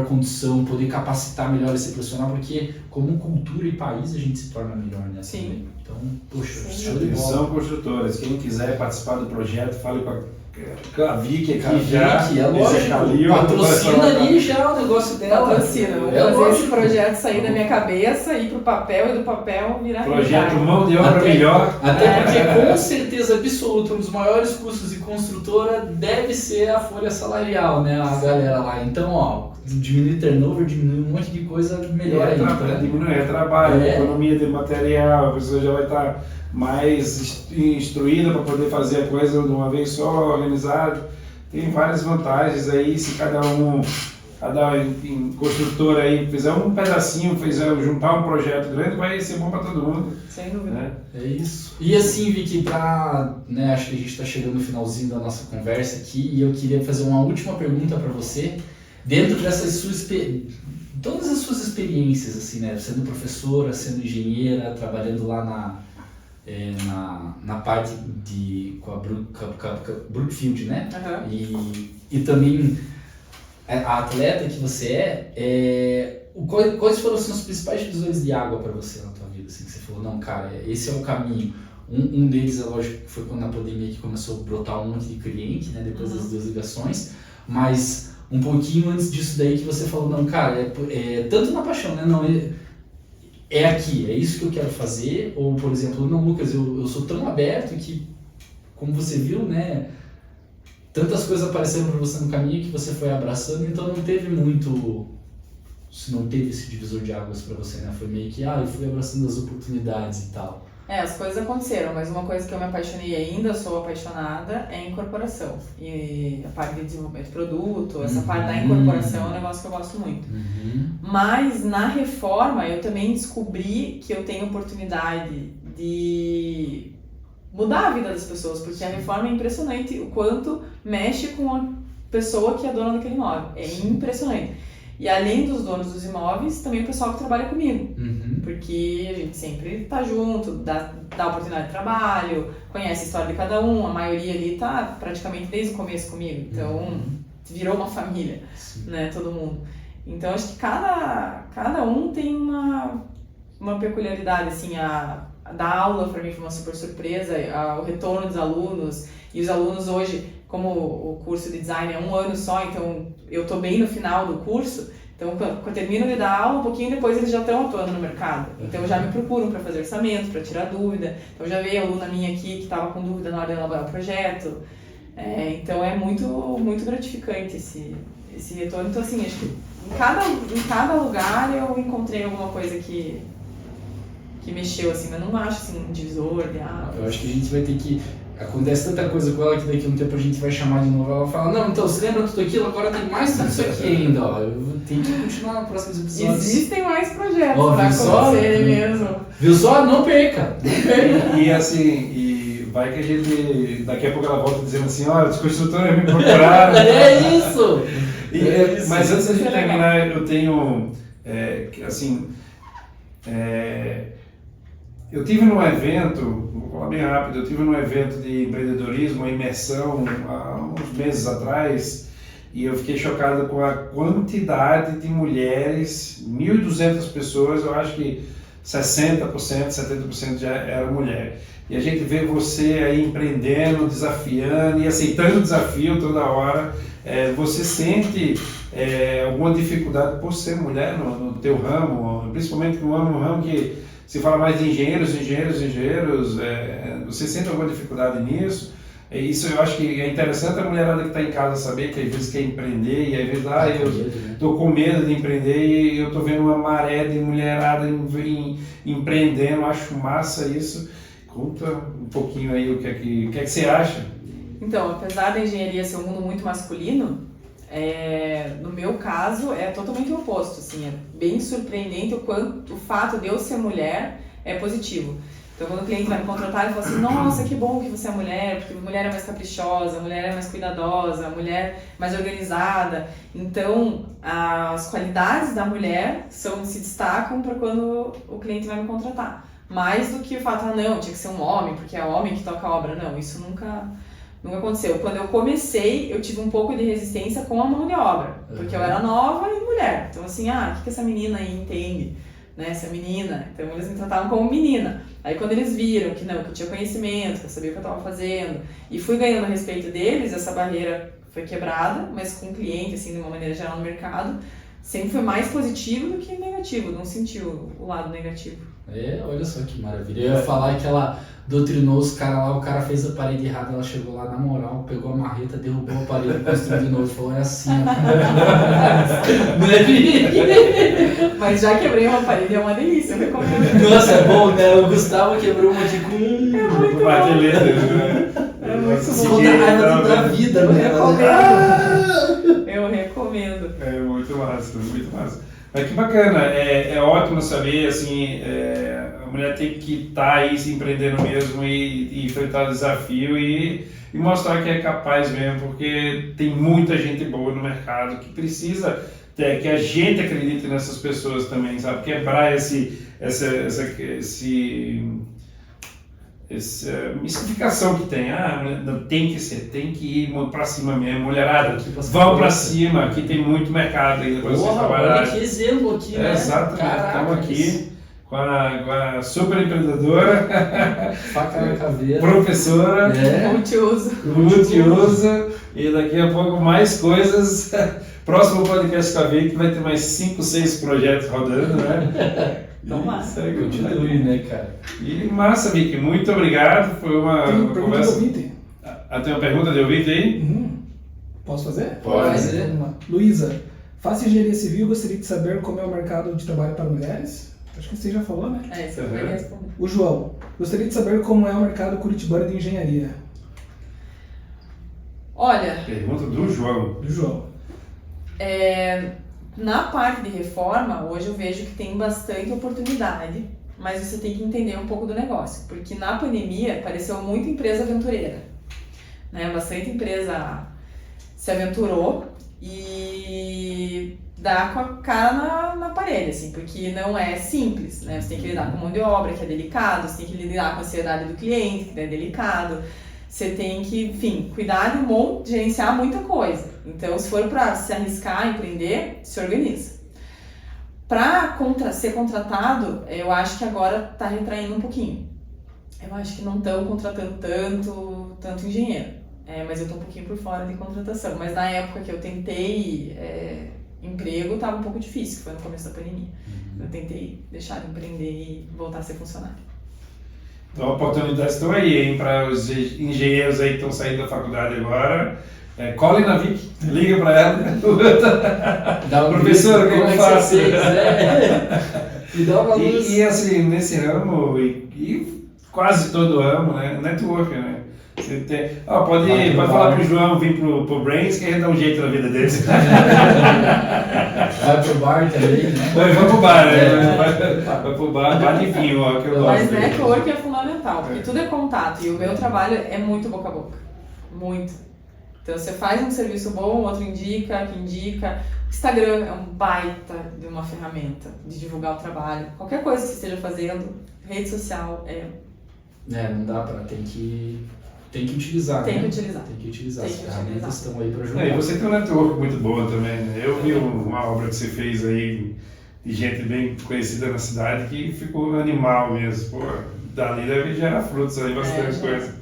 condição, poder capacitar melhor esse profissional, porque como cultura e país a gente se torna melhor, né?
Sim.
Também. Então, poxa,
Sim.
show de bola.
Atenção, construtoras, quem quiser participar do projeto, fale com a Vicky aqui
Vicky,
já.
é lógico, patrocina ali já o negócio dela.
Patrocina, vou fazer
lógico.
esse projeto sair da minha cabeça, ir pro papel e do papel virar
Projeto
realidade.
mão de obra melhor.
Até porque, com certeza absoluta, um dos maiores custos de construtora deve ser a folha salarial, né? A galera lá. Então, ó, diminuir turnover, diminuir um monte de coisa, melhor ainda.
Diminuir trabalho, economia de material, a pessoa já vai estar mais instruída para poder fazer a coisa de uma vez só, organizado. Tem várias vantagens aí, se cada construtor aí fizer um pedacinho, juntar um projeto grande, vai ser bom para todo mundo.
Sem dúvida.
Né?
É isso. E assim, Vicky, né, acho que a gente está chegando no finalzinho da nossa conversa aqui e eu queria fazer uma última pergunta para você. Dentro dessas todas as suas experiências, assim, né, sendo professora, sendo engenheira, trabalhando lá na parte com a Brookfield, né?
Uhum.
E também a atleta que você quais foram os seus principais divisores de água para você na tua vida? Assim, que você falou, não, cara, esse é o caminho. Um deles, é lógico, que foi quando a pandemia que começou a brotar um monte de cliente, né? Depois das 2 ligações, mas um pouquinho antes disso daí que você falou, não, cara, tanto na paixão, né? Não, é aqui, é isso que eu quero fazer, ou, por exemplo, não, Lucas, eu sou tão aberto que, como você viu, né, tantas coisas apareceram para você no caminho que você foi abraçando, então não teve esse divisor de águas para você, né, foi meio que, eu fui abraçando as oportunidades e tal.
As coisas aconteceram, mas uma coisa que eu me apaixonei e ainda sou apaixonada é incorporação. E a parte de desenvolvimento de produto, essa parte da incorporação é um negócio que eu gosto muito.
Uhum.
Mas na reforma eu também descobri que eu tenho oportunidade de mudar a vida das pessoas, porque a reforma é impressionante o quanto mexe com a pessoa que é dona daquele imóvel. É impressionante. E além dos donos dos imóveis, também o pessoal que trabalha comigo.
Uhum.
Porque a gente sempre tá junto, dá oportunidade de trabalho, conhece a história de cada um, a maioria ali tá praticamente desde o começo comigo. Então, virou uma família, né, todo mundo. Então, acho que cada um tem uma peculiaridade, assim, dar aula para mim foi uma super surpresa, o retorno dos alunos, e os alunos hoje, como o curso de design é 1 ano só, então eu tô bem no final do curso, então quando eu termino de dar aula, um pouquinho depois eles já estão atuando no mercado, então já me procuram para fazer orçamento, para tirar dúvida, então já veio aluna minha aqui que estava com dúvida na hora de elaborar o projeto, então é muito, muito gratificante esse retorno, então assim, acho que em cada lugar eu encontrei alguma coisa que mexeu, assim, mas não acho assim um divisor de água.
Eu acho que a gente vai ter que... Acontece tanta coisa com ela que daqui a um tempo a gente vai chamar de novo. Ela fala, não, então você lembra tudo aquilo, agora tem mais tudo isso aqui ainda, ó. Eu tenho que continuar nos próximos episódios.
Existem mais projetos
pra
acontecerem mesmo.
Viu só? Não perca!
E assim, vai que a gente, daqui a pouco ela volta dizendo assim, olha, os construtores me procuraram.
É isso!
Mas antes da gente terminar, eu tenho assim, eu tive num evento, vou falar bem rápido, eu tive num evento de empreendedorismo, uma imersão, há uns meses atrás, e eu fiquei chocado com a quantidade de mulheres, 1.200 pessoas, eu acho que 60%, 70% já era mulher. E a gente vê você aí empreendendo, desafiando e aceitando o desafio toda hora. Você sente alguma dificuldade por ser mulher no teu ramo, principalmente no ramo que se fala mais de engenheiros, você sente alguma dificuldade nisso? Isso eu acho que é interessante a mulherada que está em casa saber que às vezes quer empreender e às vezes eu estou com medo de empreender e eu estou vendo uma maré de mulherada empreendendo, acho massa isso. Conta um pouquinho aí o que é que você acha?
Então, apesar da engenharia ser um mundo muito masculino, no meu caso é totalmente o oposto, assim, é bem surpreendente o quanto o fato de eu ser mulher é positivo. Então, quando o cliente vai me contratar, ele fala assim, nossa, que bom que você é mulher, porque mulher é mais caprichosa, mulher é mais cuidadosa, mulher é mais organizada. Então, as qualidades da mulher se destacam para quando o cliente vai me contratar. Mais do que o fato, não, tinha que ser um homem, porque é homem que toca a obra. Não, isso nunca aconteceu. Quando eu comecei, eu tive um pouco de resistência com a mão de obra, porque eu era nova e mulher. Então, assim, o que essa menina aí entende? Né, essa menina. Então, eles me tratavam como menina. Aí, quando eles viram que eu tinha conhecimento, que eu sabia o que eu estava fazendo, e fui ganhando a respeito deles, essa barreira foi quebrada, mas com o cliente, assim, de uma maneira geral no mercado, sempre foi mais positivo do que negativo, não sentiu o lado negativo.
Olha só que maravilha. Eu ia falar que ela doutrinou os caras lá, o cara fez a parede errada, ela chegou lá na moral, pegou a marreta, derrubou a parede, construiu de novo, falou, é assim.
Mas já quebrei uma parede, é uma delícia, eu recomendo.
Nossa, é bom, né? O Gustavo quebrou uma de com...
É muito bom. É muito bom.
Conta a raiva da vida, né?
Eu recomendo.
É muito massa, muito massa. Mas que bacana, é ótimo saber, assim, a mulher tem que estar aí se empreendendo mesmo e enfrentar o desafio e mostrar que é capaz mesmo, porque tem muita gente boa no mercado que precisa que a gente acredite nessas pessoas também, sabe? Quebrar essa mistificação que tem, tem que ser, tem que ir pra cima mesmo, mulherada, vão pra cima, aqui tem muito mercado ainda pra vocês trabalharem.
Olha que exemplo aqui, né?
Exatamente, estamos aqui com a super empreendedora,
faca na caveira,
professora, multiuso, e daqui a pouco mais coisas, próximo podcast com a Vicky vai ter mais 5, 6 projetos rodando, né?
Então, massa.
Continue, né, cara?
E massa, Vicky, muito obrigado. Foi uma conversa.
Tem
Tem uma pergunta de ouvinte aí?
Posso fazer?
Pode.
Vamos lá. Luísa, faço engenharia civil e gostaria de saber como é o mercado de trabalho para mulheres. Acho que você já falou, né?
Isso eu vou responder.
O João, gostaria de saber como é o mercado curitibano de engenharia.
Olha...
Pergunta do João.
Do João.
Na parte de reforma, hoje eu vejo que tem bastante oportunidade, mas você tem que entender um pouco do negócio, porque na pandemia apareceu muita empresa aventureira, né? Bastante empresa se aventurou e dá com a cara na parede, assim, porque não é simples, né? Você tem que lidar com mão de obra, que é delicado, você tem que lidar com a ansiedade do cliente, que é delicado. Você tem que, enfim, cuidar de gerenciar muita coisa. Então, se for para se arriscar a empreender, se organiza. Para ser contratado, eu acho que agora está retraindo um pouquinho. Eu acho que não estão contratando tanto engenheiro. Mas eu estou um pouquinho por fora de contratação. Mas na época que eu tentei emprego, estava um pouco difícil, que foi no começo da pandemia. Eu tentei deixar de empreender e voltar a ser funcionário.
Então, oportunidades estão aí, hein, para os engenheiros aí que estão saindo da faculdade agora. Colhem na Vicky, liga para ela.
Dá um
professora, como faço?
E dá uma luz.
E assim, nesse ramo, e quase todo ramo, né? Network, né? Você tem, pode falar pro João vir pro Brains que a gente dá um jeito na vida deles.
Vai pro bar também, né?
Vai pro bar, né? Vai pro bar, bate em vinho, que eu gosto.
Mas network é fundamental, porque tudo é contato. E o meu trabalho é muito boca a boca. Muito. Então você faz um serviço bom, outro indica, que indica. Instagram é um baita de uma ferramenta de divulgar o trabalho. Qualquer coisa que você esteja fazendo, rede social
Não dá pra... Tem que utilizar,
tem
né?
que utilizar.
Tem que utilizar.
Tem
As
que
ferramentas
utilizar.
estão aí pra ajudar.
E você tem um network muito bom também, né? Eu vi uma obra que você fez aí de gente bem conhecida na cidade que ficou animal mesmo. Pô, dali deve gerar frutos aí, bastante coisa.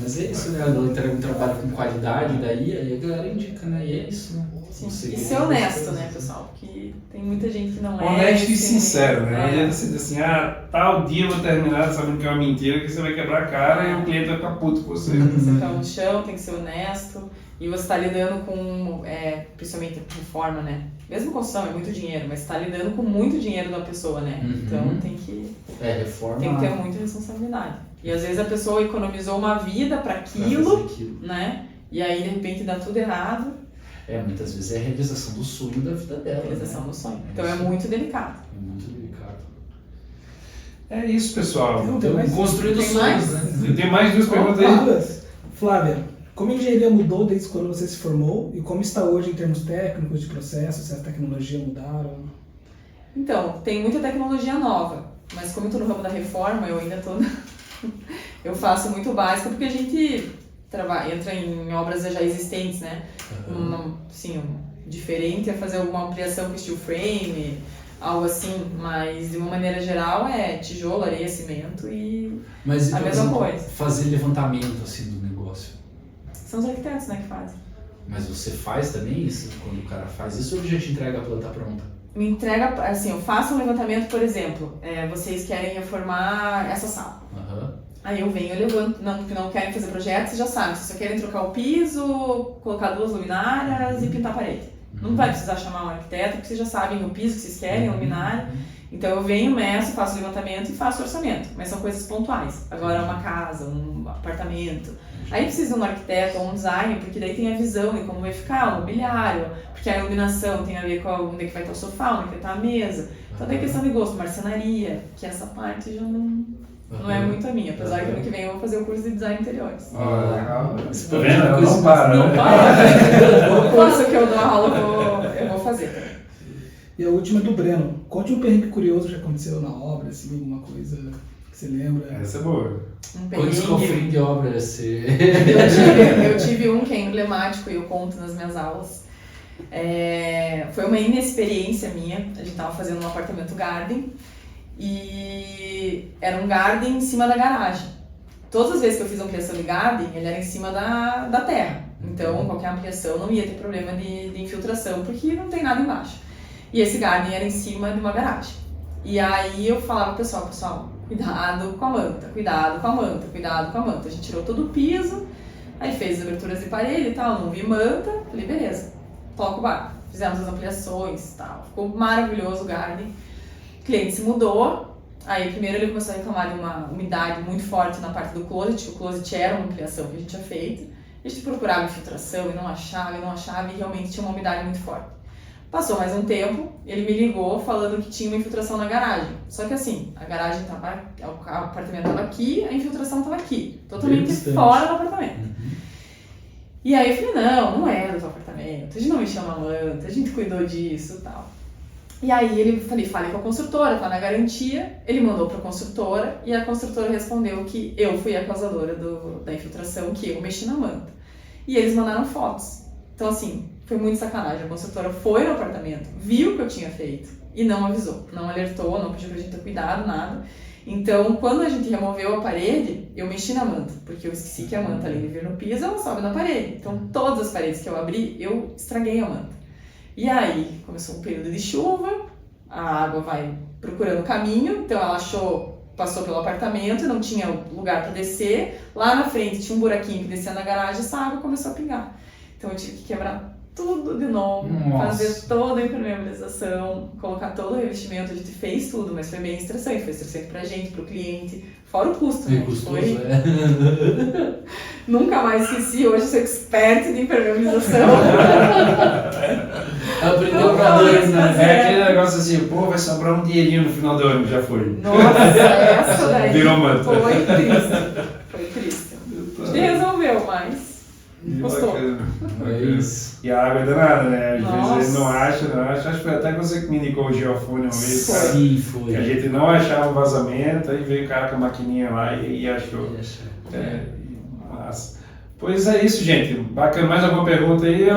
Mas é isso, né? Eu entrego um trabalho com qualidade, daí aí a galera indica, né? E é isso, né?
Sim.
Você
E
ganha
ser honesto,
coisas.
né, pessoal? Porque tem muita gente que não é.
Honesto e
que-
sincero, né? Não
É.
adianta você dizer assim, tal dia eu vou terminar sabendo que é uma mentira, que você vai quebrar a cara e o cliente vai ficar puto com você.
Tem que ser pé no chão, tem que ser honesto. E você está lidando com, principalmente reforma, né? Mesmo construção é muito dinheiro, mas está lidando com muito dinheiro da pessoa, né?
Uhum.
Então tem que
Reforma...
ter muita responsabilidade. E às vezes a pessoa economizou uma vida para
pra
aquilo,
fazer aquilo.
né? E aí de repente dá tudo errado,
Muitas vezes é a realização do sonho da vida dela.
realização
né?
do sonho. Então é muito delicado.
É muito delicado.
É isso, pessoal.
Não tem mais.
Construindo
Tem
sonhos,
mais?
né?
Tem mais duas perguntas aí?
Duas. Flávia, como a engenharia mudou desde quando você se formou e como está hoje em termos técnicos de processo, se as tecnologias mudaram?
Então, tem muita tecnologia nova, mas como eu estou no ramo da reforma, eu ainda estou... eu faço muito básico, porque a gente entra em obras já existentes, né? Diferente é fazer alguma ampliação com steel frame, algo assim, mas de uma maneira geral é tijolo, areia, cimento e
Mas,
a
por
mesma
exemplo,
coisa.
fazer levantamento assim do negócio.
São os arquitetos, né, que fazem.
Mas você faz também isso? Quando o cara faz isso, ou ele já te entrega a planta pronta?
Me entrega, assim, eu faço um levantamento, por exemplo, vocês querem reformar essa sala.
Aham.
Aí eu venho, eu levanto, não querem fazer projeto, vocês já sabem, vocês só querem trocar o piso, colocar 2 luminárias e pintar a parede. Não vai precisar chamar um arquiteto, porque vocês já sabem o piso que vocês querem, a luminária. Então eu venho, meço, faço o levantamento e faço o orçamento, mas são coisas pontuais. Agora uma casa, um apartamento, aí precisa de um arquiteto ou um designer, porque daí tem a visão de como vai ficar, o mobiliário, porque a iluminação tem a ver com onde é que vai estar o sofá, onde é que vai estar a mesa. Então tem questão de gosto, marcenaria, que essa parte já não é muito a minha, apesar que ano que vem eu vou fazer o curso de design interiores.
Legal.
Isso
Tá vendo? Ela não para,
Não
né?
para! O curso que eu dou aula eu vou fazer também.
E a última é do Breno. Conte um perrengue curioso que já aconteceu na obra, assim, alguma coisa que você lembra.
Essa é boa.
Um
Quantos
perrengue.
cofrinhos de obra você...
Eu tive um que é emblemático e eu conto nas minhas aulas. Foi uma inexperiência minha. A gente estava fazendo um apartamento garden e era um garden em cima da garagem. Todas as vezes que eu fiz a ampliação de garden, ele era em cima da terra. Então, qualquer ampliação não ia ter problema de infiltração, porque não tem nada embaixo. E esse garden era em cima de uma garagem. E aí eu falava pro pessoal, cuidado com a manta, cuidado com a manta, cuidado com a manta. A gente tirou todo o piso, aí fez as aberturas de parede e tal, não vi manta, falei, beleza, toca o barco. Fizemos as ampliações e tal, ficou maravilhoso o garden. O cliente se mudou, aí primeiro ele começou a reclamar de uma umidade muito forte na parte do closet, o closet era uma ampliação que a gente tinha feito. A gente procurava infiltração e não achava, e realmente tinha uma umidade muito forte. Passou mais um tempo, ele me ligou falando que tinha uma infiltração na garagem. Só que assim, a garagem tava, o apartamento estava aqui, a infiltração estava aqui, totalmente fora do apartamento. E aí eu falei, não é do seu apartamento, a gente não me chama manta, a gente cuidou disso e tal. E aí ele falei com a construtora, tá na garantia, ele mandou para a construtora e a construtora respondeu que eu fui a causadora da infiltração, que eu mexi na manta. E eles mandaram fotos. Então assim, foi muito sacanagem. A construtora foi no apartamento, viu o que eu tinha feito e não avisou, não alertou, não pediu pra gente ter cuidado, nada. Então, quando a gente removeu a parede, eu mexi na manta, porque eu esqueci que a manta, além de vir no piso, ela sobe na parede. Então, todas as paredes que eu abri, eu estraguei a manta. E aí, começou um período de chuva, a água vai procurando caminho, então ela passou pelo apartamento, não tinha lugar para descer. Lá na frente tinha um buraquinho que descia na garagem, essa água começou a pingar. Então eu tive que quebrar tudo de novo, fazer toda a impermeabilização, colocar todo o revestimento. A gente fez tudo, mas foi bem estressante. Foi estressante pra gente, pro cliente, fora o custo, né?
Custoso,
Nunca mais esqueci, hoje sou expert de impermeabilização.
Aprendeu pra dois, né?
É aquele negócio assim, pô, vai sobrar um dinheirinho no final do ano, já foi.
Nossa, essa daí
Virou manta.
foi triste. Foi triste. A gente resolveu, mas Gostou.
bacana.
É isso.
E a água é danada, né? Às
Nossa.
vezes ele não acha. Acho que foi até você que me indicou o geofone uma vez, cara.
Sim,
Que a
foi.
gente não achava o vazamento, aí veio o cara com a maquininha lá e achou. É, massa. Pois é isso, gente. Bacana. Mais alguma pergunta aí?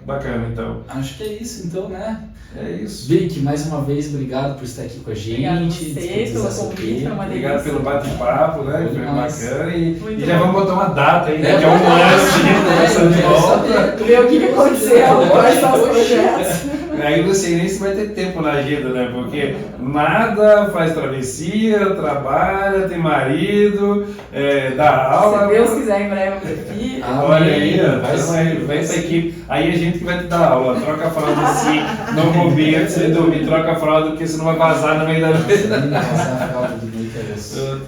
Bacana, então.
Acho que é isso então, né?
É isso.
Vic, mais uma vez, obrigado por estar aqui com a gente.
Obrigada a vocês
disponibilizar
pelo
seu
convite,
tempo.
foi uma
Obrigado
delícia.
pelo bate-papo, né?
Foi
Foi
demais.
bacana.
Muito
E já
bom.
vamos botar uma data aí, né?
É,
Que é um ano a gente conversando de
quero
volta.
saber.
Ver o que aconteceu, quais são os projetos.
Aí não sei nem se vai ter tempo na agenda, né? Porque nada, faz travessia, trabalha, tem marido, dá aula.
Se Deus quiser, em breve eu ter filho.
Olha aí, ó,
Vai ser,
vai essa equipe. Aí a gente que vai te dar aula. Troca a fralda assim, não roubei antes de dormir, troca a fralda, porque senão vai vazar no meio da noite.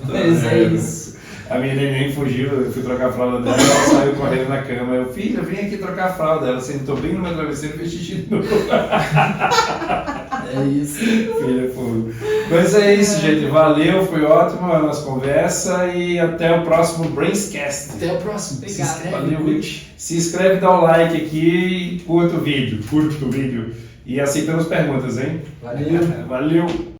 Mas é isso.
A minha neném fugiu, eu fui trocar a fralda dela, ela saiu correndo na cama. Eu, filha, vem aqui trocar a fralda. Ela sentou bem no meu travesseiro e fez xixi de novo.
É isso.
Filha, pô. Mas é isso, gente. Valeu, foi ótimo a nossa conversa e até o próximo Brainscast.
Até o próximo.
Obrigada.
Se inscreve,
Valeu,
curte.
se inscreve, dá o like aqui e curta o vídeo. E aceitamos perguntas, hein?
Valeu.
Valeu.